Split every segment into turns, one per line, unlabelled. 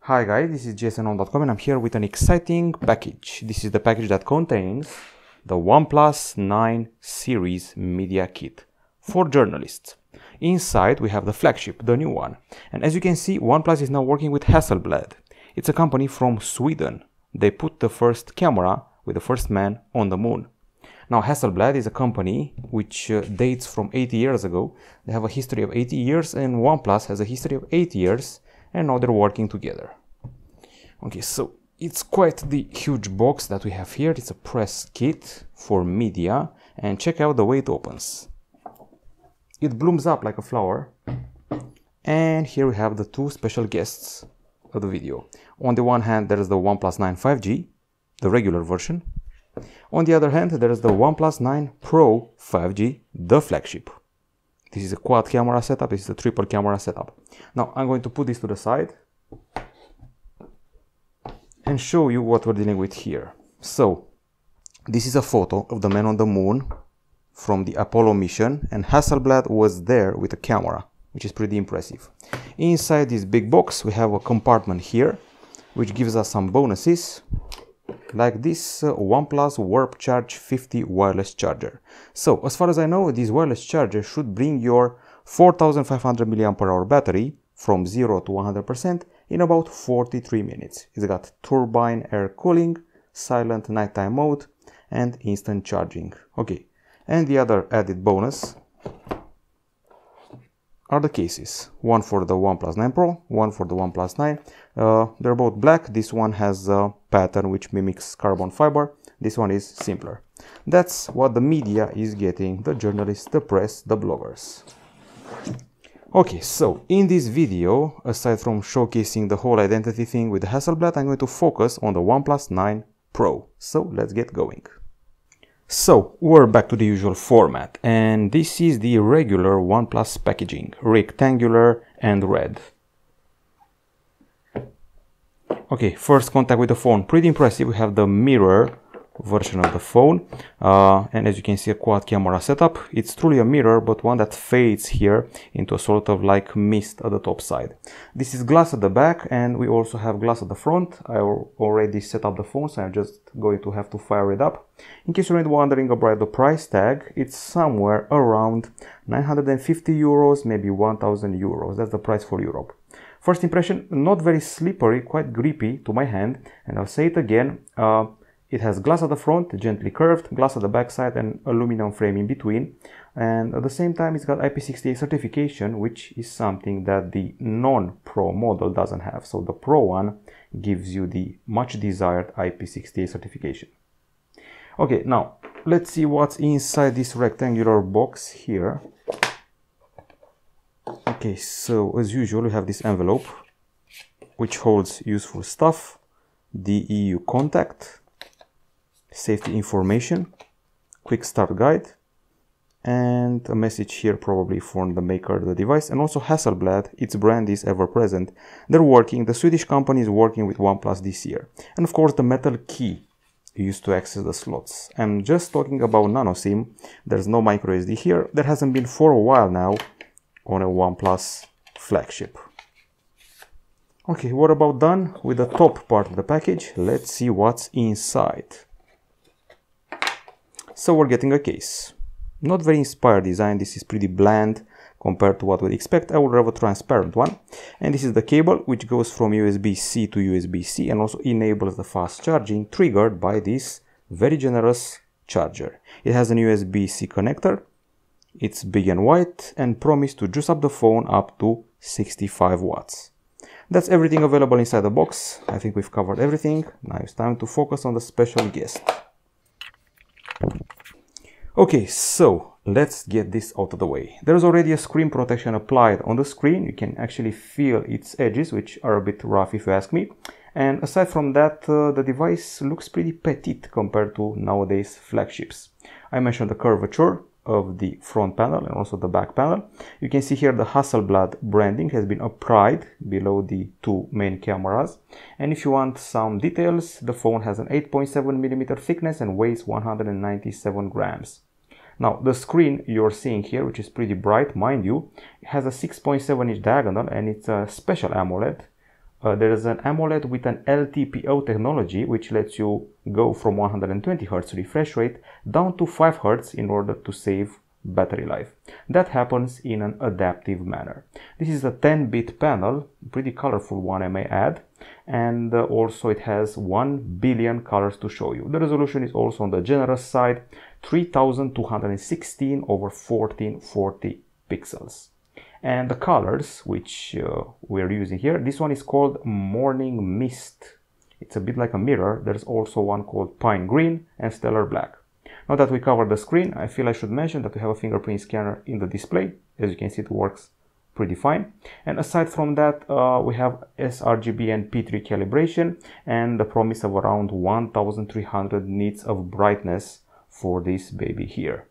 Hi guys, this is gsnon.com and I'm here with an exciting package. This is the package that contains the OnePlus 9 series MediaKit for journalists. Inside we have the flagship, the new one. And as you can see, OnePlus is now working with Hasselblad. It's a company from Sweden. They put the first camera with the first man on the moon. Now Hasselblad is a company which dates from 80 years ago. They have a history of 80 years and OnePlus has a history of 8 years. And now they're working together. Okay, so it's quite the huge box that we have here. It's a press kit for media, and check out the way it opens. It blooms up like a flower. And here we have the two special guests of the video. On the one hand, there's the OnePlus 9 5G, the regular version. On the other hand, there's the OnePlus 9 Pro 5G, the flagship. This is a quad camera setup, this is a triple camera setup. Now I'm going to put this to the side and show you what we're dealing with here. So this is a photo of the man on the moon from the Apollo mission, and Hasselblad was there with a camera, which is pretty impressive. Inside this big box we have a compartment here which gives us some bonuses, like this OnePlus Warp Charge 50 wireless charger. So as far as I know, this wireless charger should bring your 4500 mAh battery from 0 to 100% in about 43 minutes. It's got turbine air cooling, silent nighttime mode, and instant charging. Okay, and the other added bonus are the cases. One for the OnePlus 9 Pro, one for the OnePlus 9. They're both black. This one has a pattern which mimics carbon fiber. This one is simpler. That's what the media is getting, the journalists, the press, the bloggers. Okay, so in this video, aside from showcasing the whole identity thing with the Hasselblad, I'm going to focus on the OnePlus 9 Pro. So let's get going. So we're back to the usual format, and this is the regular OnePlus packaging, rectangular and red. Okay, first contact with the phone, pretty impressive. We have the mirror version of the phone, and as you can see, a quad camera setup. It's truly a mirror, but one that fades here into a sort of like mist at the top side. This is glass at the back, and we also have glass at the front. I already set up the phone, so I'm just going to have to fire it up. In case you're wondering about the price tag, it's somewhere around 950 euros, maybe 1000 euros. That's the price for Europe. First impression, not very slippery, quite grippy to my hand, and I'll say it again. It has glass at the front, gently curved, glass at the back side, and aluminum frame in between. And at the same time, it's got IP68 certification, which is something that the non-Pro model doesn't have. So the Pro one gives you the much desired IP68 certification. Okay, now let's see what's inside this rectangular box here. Okay, so as usual, we have this envelope which holds useful stuff, the EU contact, safety information, quick start guide, and a message here probably from the maker of the device. And also Hasselblad, its brand is ever present. The Swedish company is working with OnePlus this year. And of course the metal key used to access the slots. I'm just talking about nano SIM. There's no micro SD here. There hasn't been for a while now on a OnePlus flagship. Okay, what about done with the top part of the package? Let's see what's inside. So we're getting a case. Not very inspired design. This is pretty bland compared to what we'd expect. I would have a transparent one. And this is the cable which goes from USB-C to USB-C and also enables the fast charging triggered by this very generous charger. It has an USB-C connector. It's big and white and promised to juice up the phone up to 65 watts. That's everything available inside the box. I think we've covered everything. Now it's time to focus on the special guest. Okay, so let's get this out of the way. There's already a screen protection applied on the screen. You can actually feel its edges, which are a bit rough if you ask me. And aside from that, the device looks pretty petite compared to nowadays flagships. I mentioned the curvature of the front panel and also the back panel. You can see here the Hasselblad branding has been applied below the two main cameras. And if you want some details, the phone has an 8.7mm thickness and weighs 197 grams. Now the screen you're seeing here, which is pretty bright, mind you, it has a 6.7-inch diagonal and it's a special AMOLED there is an AMOLED with an LTPO technology, which lets you go from 120 Hz refresh rate down to 5 Hz in order to save battery life. That happens in an adaptive manner. This is a 10-bit panel, pretty colorful one I may add, and also it has 1 billion colors to show you. The resolution is also on the generous side, 3216 over 1440 pixels. And the colors which we're using here, this one is called Morning Mist. It's a bit like a mirror. There's also one called Pine Green and Stellar Black. Now that we covered the screen, I feel I should mention that we have a fingerprint scanner in the display. As you can see, it works pretty fine. And aside from that, we have sRGB and P3 calibration and the promise of around 1300 nits of brightness for this baby here.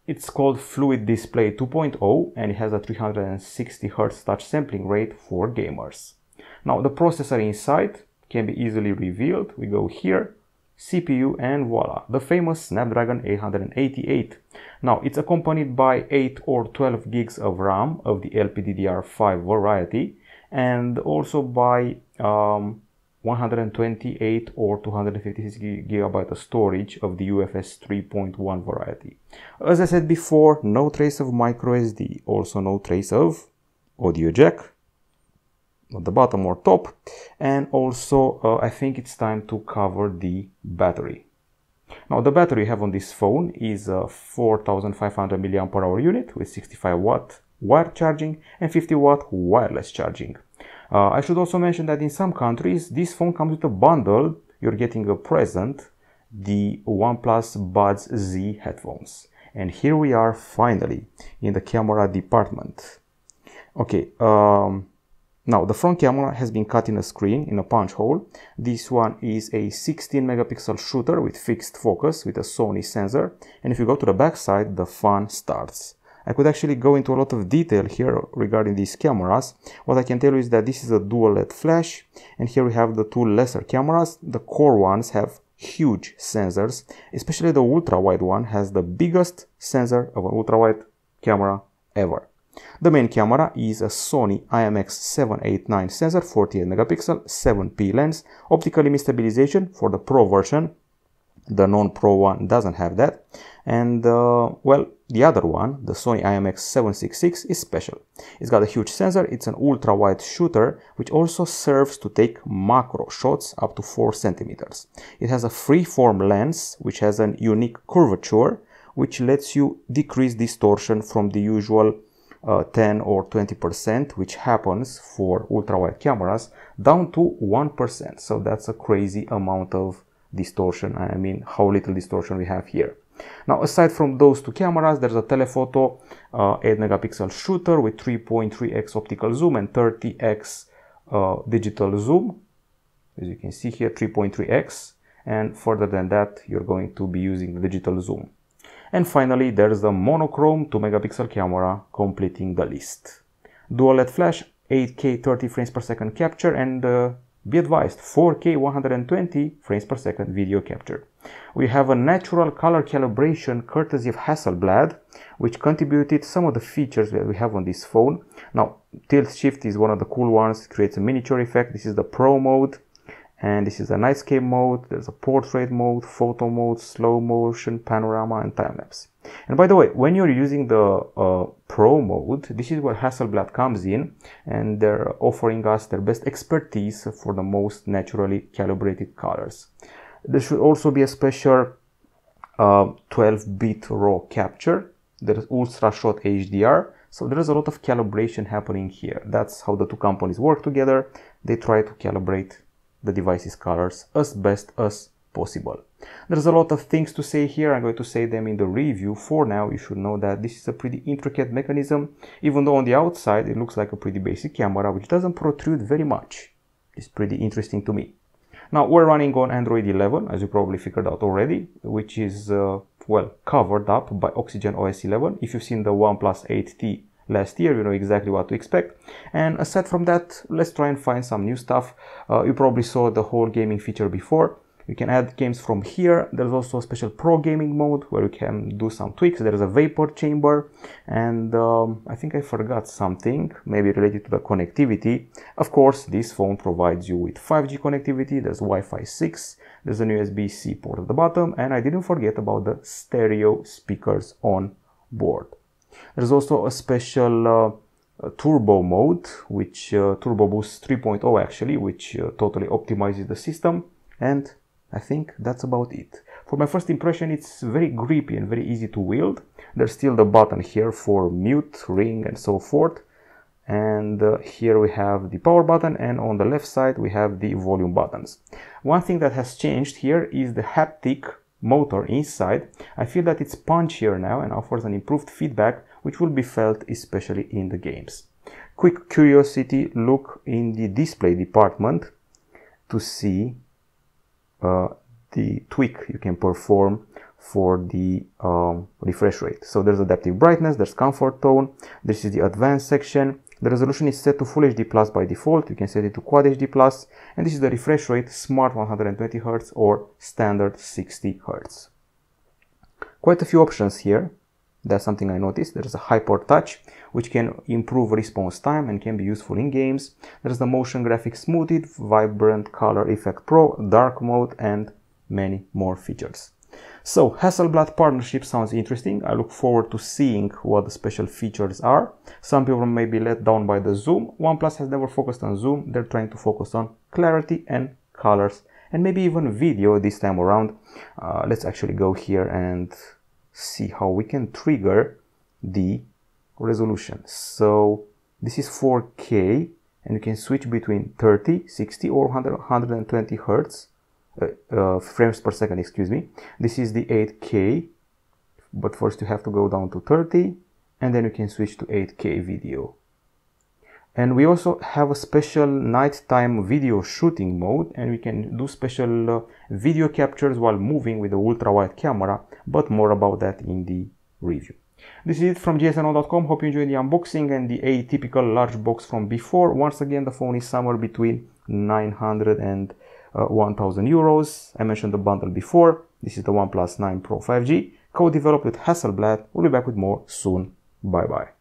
It's called Fluid Display 2.0 and it has a 360 Hz touch sampling rate for gamers. Now the processor inside can be easily revealed. We go here, CPU, and voila, the famous Snapdragon 888. Now it's accompanied by 8 or 12 gigs of RAM of the LPDDR5 variety and also by 128 or 256 GB of storage of the UFS 3.1 variety. As I said before, no trace of micro SD, also no trace of audio jack at the bottom or top, and also I think it's time to cover the battery. Now the battery you have on this phone is a 4500 mAh unit with 65 watt wired charging and 50 watt wireless charging. I should also mention that in some countries this phone comes with a bundle. You're getting a present, the OnePlus Buds Z headphones. And here we are finally in the camera department. Okay, now the front camera has been cut in a screen in a punch hole. This one is a 16 megapixel shooter with fixed focus with a Sony sensor. And if you go to the back side, the fun starts. I could actually go into a lot of detail here regarding these cameras. What I can tell you is that this is a dual LED flash, and here we have the two lesser cameras. The core ones have huge sensors, especially the ultra-wide one has the biggest sensor of an ultra-wide camera ever. The main camera is a Sony IMX789 sensor, 48 megapixel, 7p lens, optical image stabilization for the Pro version. The non-Pro one doesn't have that. And well, the other one, the Sony IMX766, is special. It's got a huge sensor, it's an ultra-wide shooter, which also serves to take macro shots up to 4 centimeters. It has a freeform lens, which has a unique curvature, which lets you decrease distortion from the usual 10 or 20%, which happens for ultra-wide cameras, down to 1%. So that's a crazy amount of distortion. I mean, how little distortion we have here. Now, aside from those two cameras, there's a telephoto 8 megapixel shooter with 3.3x optical zoom and 30x digital zoom. As you can see here, 3.3x, and further than that, you're going to be using the digital zoom. And finally, there's the monochrome 2 megapixel camera completing the list. Dual LED flash, 8K 30 frames per second capture, and be advised, 4K 120 frames per second video capture. We have a natural color calibration courtesy of Hasselblad, which contributed some of the features that we have on this phone. Now, tilt shift is one of the cool ones, creates a miniature effect. This is the Pro mode, and this is a nightscape mode. There's a portrait mode, photo mode, slow motion, panorama, and time-lapse. And by the way, when you're using the Pro mode, this is where Hasselblad comes in, and they're offering us their best expertise for the most naturally calibrated colors. There should also be a special 12-bit RAW capture. There is Ultra Shot HDR, so there is a lot of calibration happening here. That's how the two companies work together. They try to calibrate the device's colors as best as possible. There's a lot of things to say here. I'm going to say them in the review. For now, you should know that this is a pretty intricate mechanism, even though on the outside it looks like a pretty basic camera, which doesn't protrude very much. It's pretty interesting to me. Now, we're running on Android 11, as you probably figured out already, which is, well, covered up by OxygenOS 11. If you've seen the OnePlus 8T last year, you know exactly what to expect. And aside from that, let's try and find some new stuff. You probably saw the whole gaming feature before. You can add games from here. There's also a special pro gaming mode where you can do some tweaks. There's a vapor chamber, and I think I forgot something, maybe related to the connectivity. Of course, this phone provides you with 5G connectivity. There's Wi-Fi 6. There's an USB-C port at the bottom, and I didn't forget about the stereo speakers on board. There's also a special turbo mode, which Turbo Boost 3.0 actually, which totally optimizes the system, and I think that's about it. For my first impression, it's very grippy and very easy to wield. There's still the button here for mute, ring, and so forth. And here we have the power button, and on the left side we have the volume buttons. One thing that has changed here is the haptic motor inside. I feel that it's punchier now and offers an improved feedback, which will be felt especially in the games. Quick curiosity look in the display department to see the tweak you can perform for the refresh rate. So there's adaptive brightness, there's comfort tone, this is the advanced section. The resolution is set to Full HD Plus by default. You can set it to Quad HD Plus, and this is the refresh rate, smart 120 Hz or standard 60 Hz. Quite a few options here. That's something I noticed. There's a Hyper Touch, which can improve response time and can be useful in games. There's the Motion Graphics Smoothed, Vibrant Color Effect Pro, Dark Mode, and many more features. So, Hasselblad partnership sounds interesting. I look forward to seeing what the special features are. Some people may be let down by the zoom. OnePlus has never focused on zoom. They're trying to focus on clarity and colors, and maybe even video this time around. Let's actually go here and see how we can trigger the resolution. So this is 4K, and you can switch between 30, 60 or 120 Hertz. Frames per second, excuse me. This is the 8K, but first you have to go down to 30, and then you can switch to 8K video. And we also have a special nighttime video shooting mode, and we can do special video captures while moving with the ultra-wide camera, but more about that in the review. This is it from gsno.com. Hope you enjoyed the unboxing and the atypical large box from before. Once again, the phone is somewhere between 900 and 1000 euros. I mentioned the bundle before. This is the OnePlus 9 Pro 5G, co-developed with Hasselblad. We'll be back with more soon. Bye bye.